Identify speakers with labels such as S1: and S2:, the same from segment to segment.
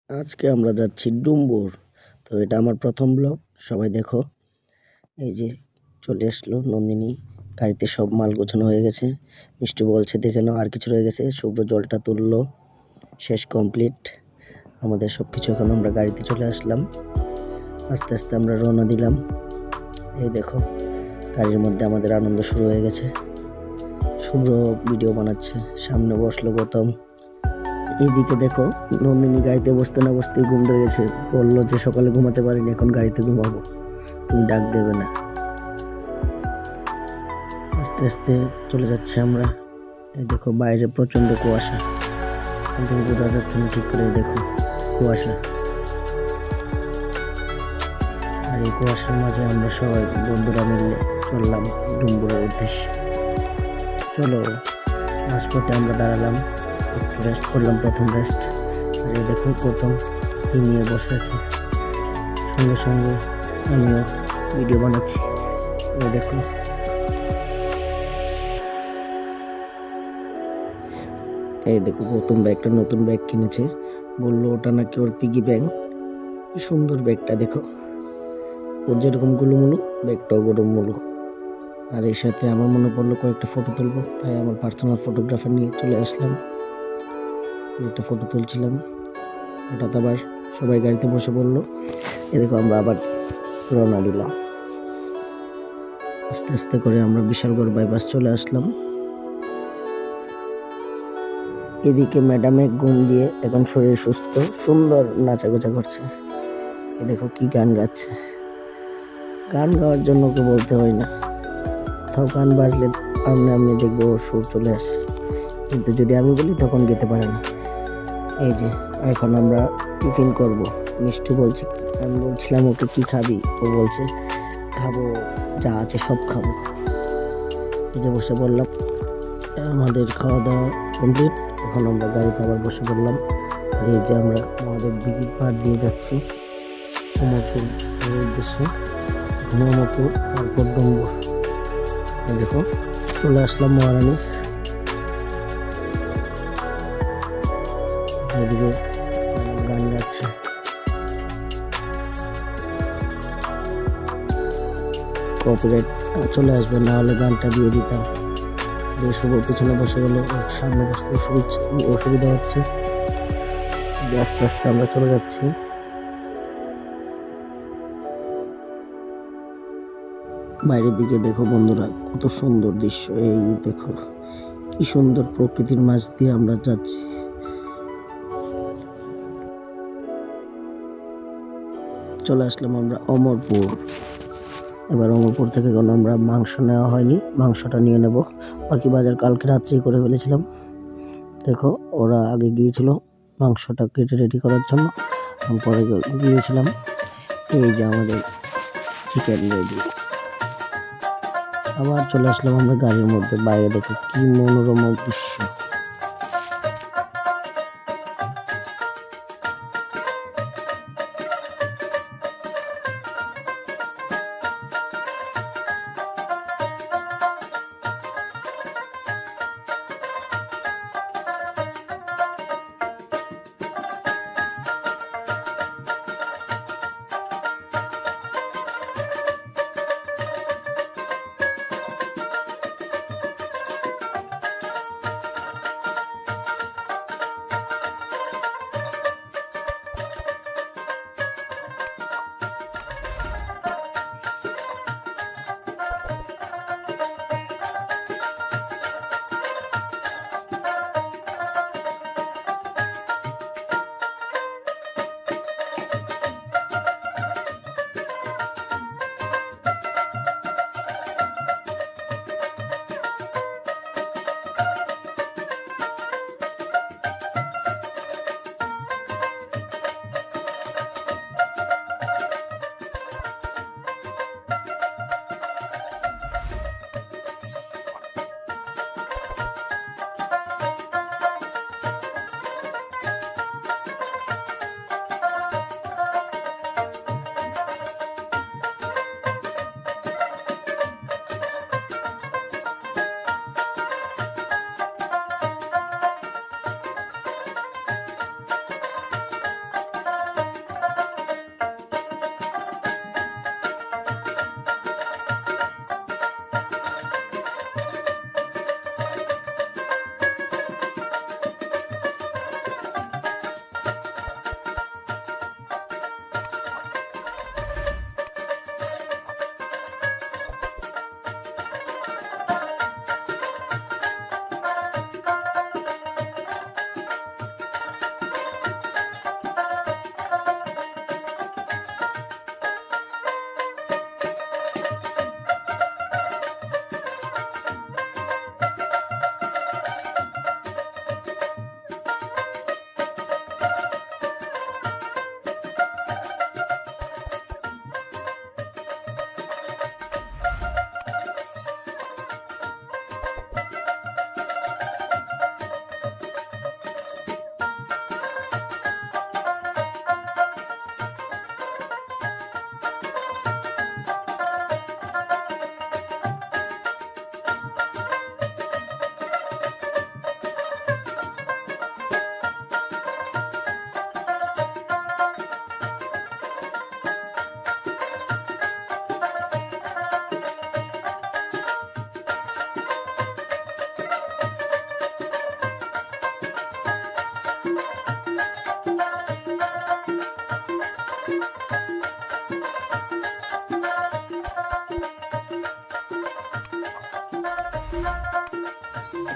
S1: আজকে আমরা যাচ্ছি ডুম্বুর। তো এটা আমার প্রথম ব্লগ, সবাই দেখো। এই যে চলে আসলো নন্দিনী, গাড়িতে সব মাল গোছানো হয়ে গেছে। মিষ্টি বলছে দেখে নাও আর কিছু রয়ে গেছে। শুভ্র জলটা তুললো, শেষ কমপ্লিট আমাদের সব কিছু। এখন আমরা গাড়িতে চলে আসলাম, আস্তে আস্তে আমরা রওনা দিলাম। এই দেখো গাড়ির মধ্যে আমাদের আনন্দ শুরু হয়ে গেছে। শুভ্র ভিডিও বানাচ্ছে, সামনে বসলো গৌতম। এইদিকে দেখো নন্দিনী গাড়িতে বসতে না বসতেই ঘুম ধরে গেছে। বললো যে সকালে ঘুমাতে পারিনি, এখন গাড়িতে ঘুমাবো, তুমি ডাক দেবে না। আস্তে আস্তে চলে যাচ্ছে আমরা। এই দেখো বাইরে প্রচন্ড কুয়াশা, কিন্তু বোঝা যাচ্ছে না ঠিক করে। দেখো কুয়াশা, আর এই কুয়াশার মাঝে আমরা সবাই বন্ধুরা মিলে চললাম ডুম্বুরের উদ্দেশ্যে। চলো, মাঝপথে আমরা দাঁড়ালাম, একটু রেস্ট করলাম, প্রথম রেস্ট। আর এই দেখো প্রথম কি নিয়ে বসে আছে, সঙ্গে সঙ্গে আমিও ভিডিও বানাচ্ছি। এই দেখো গৌতম দা একটা নতুন ব্যাগ কিনেছে, বললো ওটা নাকি ওর পিগি ব্যাগ। কি সুন্দর ব্যাগটা দেখো, ওর যেরকম গুলুমুলু ব্যাগটাও গুলুমুলু। আর এর সাথে আমার মনে পড়লো কয়েকটা ফটো তুলবো, তাই আমার পার্সোনাল ফটোগ্রাফার নিয়ে চলে আসলাম। একটা ফটো তুলছিলাম, হঠাৎ আবার সবাই গাড়িতে বসে পড়লো। এ দেখো আমরা আবার রওনা দিলাম। আস্তে আস্তে করে আমরা বিশালগড় বাইপাস চলে আসলাম। এদিকে ম্যাডামে ঘুম দিয়ে এখন শরীর সুস্থ, সুন্দর নাচাগোচা করছে। এ দেখো কি গান গাচ্ছে। গান গাওয়ার জন্য ওকে বলতে হয় না, তাও গান বাজলে আমনে আমনি দেখবো ওর সুর চলে আসে, কিন্তু যদি আমি বলি তখন গেতে পারে না। এই যে এখন আমরা টিফিন করব। মিষ্টি বলছে, আমি বলছিলাম ওকে কি খাবি, ও বলছে খাবো যা আছে সব খাবো। এই যে বসে পড়লাম, আমাদের খাওয়া দাওয়া কমপ্লিট। এখন আমরা গাড়িতে আবার বসে পড়লাম। আর এই যে আমরা আমাদের দিঘির পাড় দিয়ে যাচ্ছি উমাপুর উদ্দেশ্যে। উমাপুর, তারপর ডুম্বুর। দেখো চলে আসলাম মহারানী। এদিকে গান গাচ্ছে। কপিরাইট চলে আসবে, না হলে গানটা দিয়ে দিতাম। শুভ পিছনে বসে গেল, সামনে বসতে অসুবিধা হচ্ছে। আস্তে আস্তে আমরা চলে যাচ্ছি। বাইরের দিকে দেখো বন্ধুরা, কত সুন্দর দৃশ্য। এই দেখো কি সুন্দর প্রকৃতির মাঝ দিয়ে আমরা যাচ্ছি। চলে আসলাম আমরা অমরপুর। এবার অমরপুর থেকে কোনো আমরা মাংস নেওয়া হয়নি, মাংসটা নিয়ে নেব। বাকি বাজার কালকে রাত্রেই করে ফেলেছিলাম। দেখো ওরা আগে গিয়েছিল মাংসটা কেটে রেডি করার জন্য, আমি পরে গিয়েছিলাম। এই যে আমাদের চিকেন রেডি। আবার চলে আসলাম আমরা গাড়ির মধ্যে। বাইরে দেখো কি মনোরম দৃশ্য।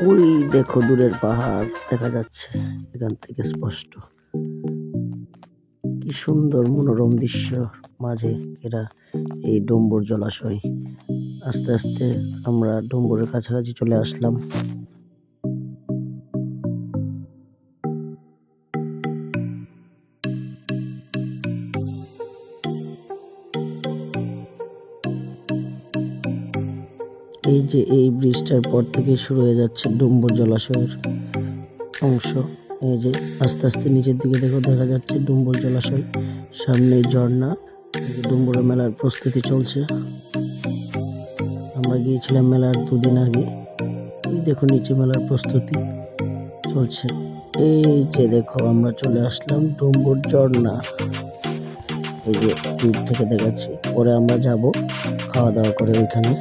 S1: ওই দেখো দূরের পাহাড় দেখা যাচ্ছে এখান থেকে স্পষ্ট। কি সুন্দর মনোরম দৃশ্য মাঝে এরা এই ডুম্বুর জলাশয়। আস্তে আস্তে আমরা ডুম্বুরের কাছাকাছি চলে আসলাম। এই যে এই ব্রিজটার পর থেকে শুরু হয়ে যাচ্ছে ডুম্বুর জলাশয়ের অংশ। এই যে আস্তে আস্তে নিচের দিকে দেখো দেখা যাচ্ছে ডুম্বুর জলাশয়, সামনে ঝর্ণা। ডুম্বুরের মেলার প্রস্তুতি চলছে। আমরা গিয়েছিলাম মেলার 2 দিন আগে। এই দেখো নিচে মেলার প্রস্তুতি চলছে। এই যে দেখো আমরা চলে আসলাম ডুম্বুর ঝর্ণা। এই যে দূর থেকে দেখাচ্ছি। পরে আমরা যাব খাওয়া দাওয়া করে ওইখানে।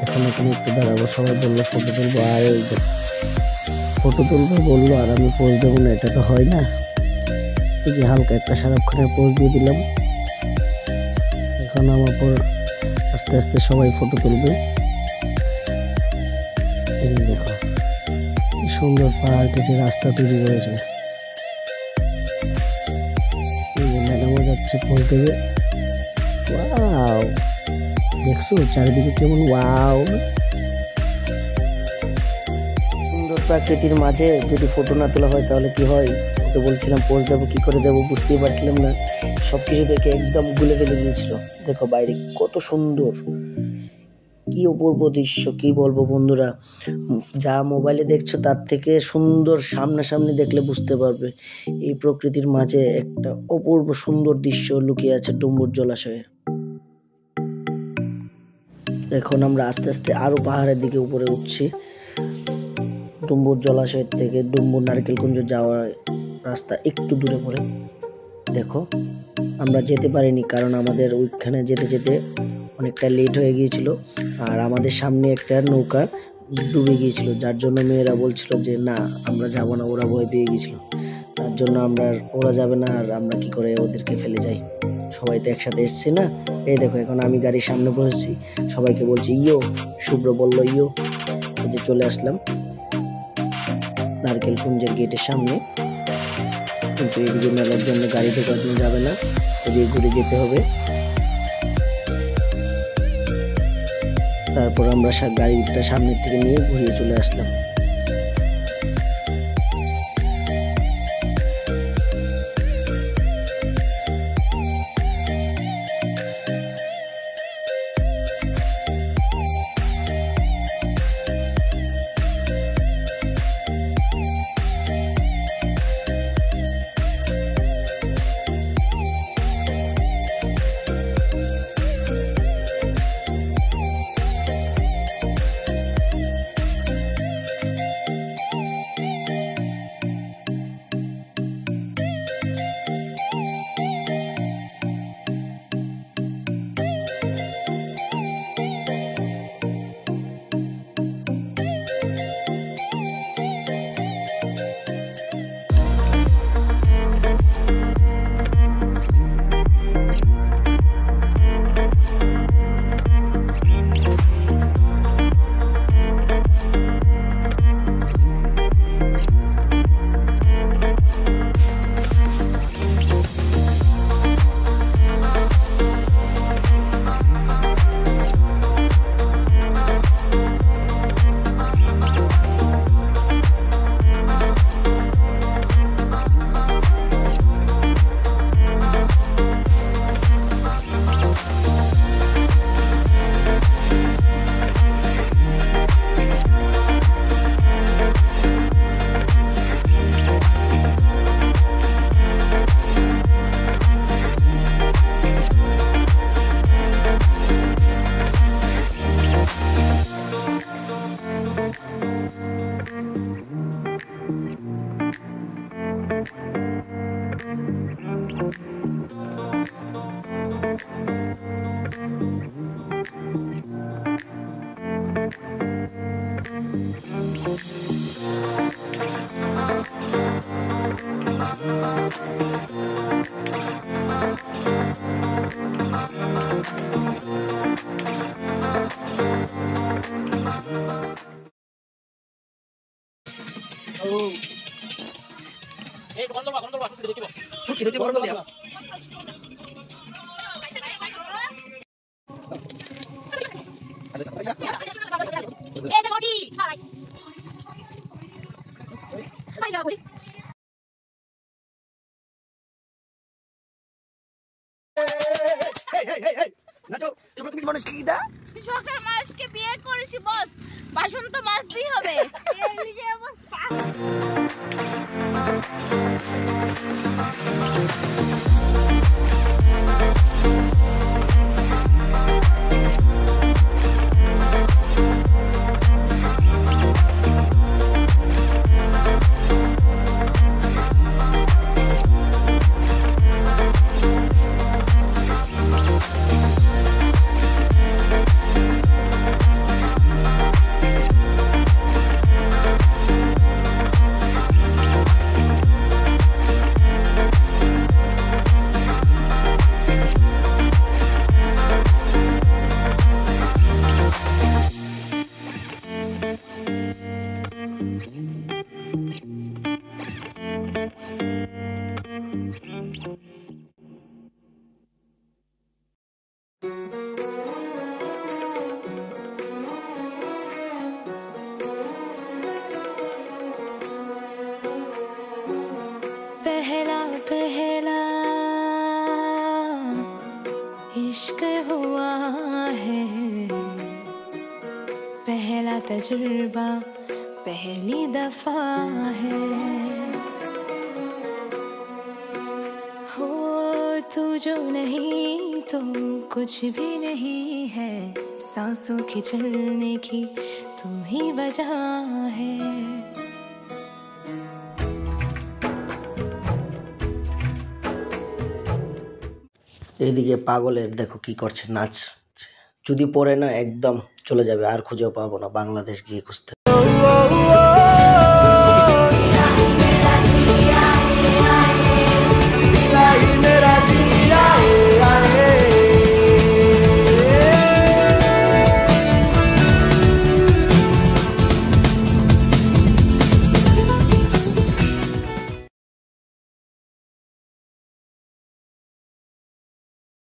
S1: এখন এখানে একটু দাঁড়াবো, সবাই বললো ফটো তুলবো, আর এই যে ফটো তুলবো বললো, আর আমি পোজ দেবো না, এটা তো হয় না। এই যে হালকা একটা শাহরুখ খানের পোজ দিয়ে দিলাম। এখন আমার পর আস্তে আস্তে সবাই ফটো তুলবে। এই দেখো কি সুন্দর পাহাড় কেটে রাস্তা তৈরি করেছে। এই যে ম্যাডামও যাচ্ছে পোজ দেবে। ওয়াও, দেখছো চারিদিকে কেমন ওয়াও। সুন্দর প্রাকৃতির মাঝে যদি ফটো না তোলা হয় তাহলে কি হয়? ওকে বলছিলাম পোজ দেবো, কি করে দেবো বুঝতেই পারছিলাম না। সবকিছু দেখে একদম গুলে ফেলে গিয়েছিল। দেখো বাইরে কত সুন্দর, কি অপূর্ব দৃশ্য, কি বলবো বন্ধুরা। যা মোবাইলে দেখছো তার থেকে সুন্দর সামনাসামনি দেখলে বুঝতে পারবে এই প্রকৃতির মাঝে একটা অপূর্ব সুন্দর দৃশ্য লুকিয়ে আছে ডুম্বুর জলাশয়ে। এখন আমরা আস্তে আস্তে আরো পাহাড়ের দিকে উপরে উঠছি। ডুম্বুর জলাশয়ের থেকে ডুম্বুর নারকেলকুঞ্জ যাওয়ার রাস্তা একটু দূরে পড়ে। দেখো আমরা যেতে পারিনি কারণ আমাদের ওইখানে যেতে যেতে অনেকটা লেট হয়ে গিয়েছিল, আর আমাদের সামনে একটা নৌকা ডুবে গিয়েছিল, যার জন্য মেয়েরা বলছিল যে না আমরা যাব না, ওরা ভয় পেয়ে গিয়েছিল। তার জন্য ওরা যাবে না, আর আমরা কি করে ওদেরকে ফেলে যাই। সবাই তো একসাথে এসছে না। এই দেখো এখন আমি গাড়ির সামনে বসেছি, সবাইকে বলছি ইয়ো, শুভ্র বলল ইয়ো। এই যে চলে আসলাম নারকেলকুঞ্জের গেটের সামনে। কিন্তু এদিকে মেলার জন্য গাড়ি ঢোকানো যাবে না, এদিকে ঘুরে যেতে হবে। তারপর আমরা গাড়িটা সামনের থেকে নিয়ে ঘুরিয়ে চলে আসলাম।
S2: সকাল মানুষকে বিয়ে করেছি বস, বাসন তো মাজতেই হবে।
S3: पहला पहला इश्क हुआ है, पहला तजुर्बा पहली दफा है। हो तू जो नहीं तो कुछ भी नहीं है, सांसों के चलने की तू ही वजह है।
S1: এইদিকে পাগলের দেখো কি করছে, নাচ। যদি পড়ে না একদম চলে যাবে, আর খুঁজেও পাবো না, বাংলাদেশ গিয়ে খুঁজতে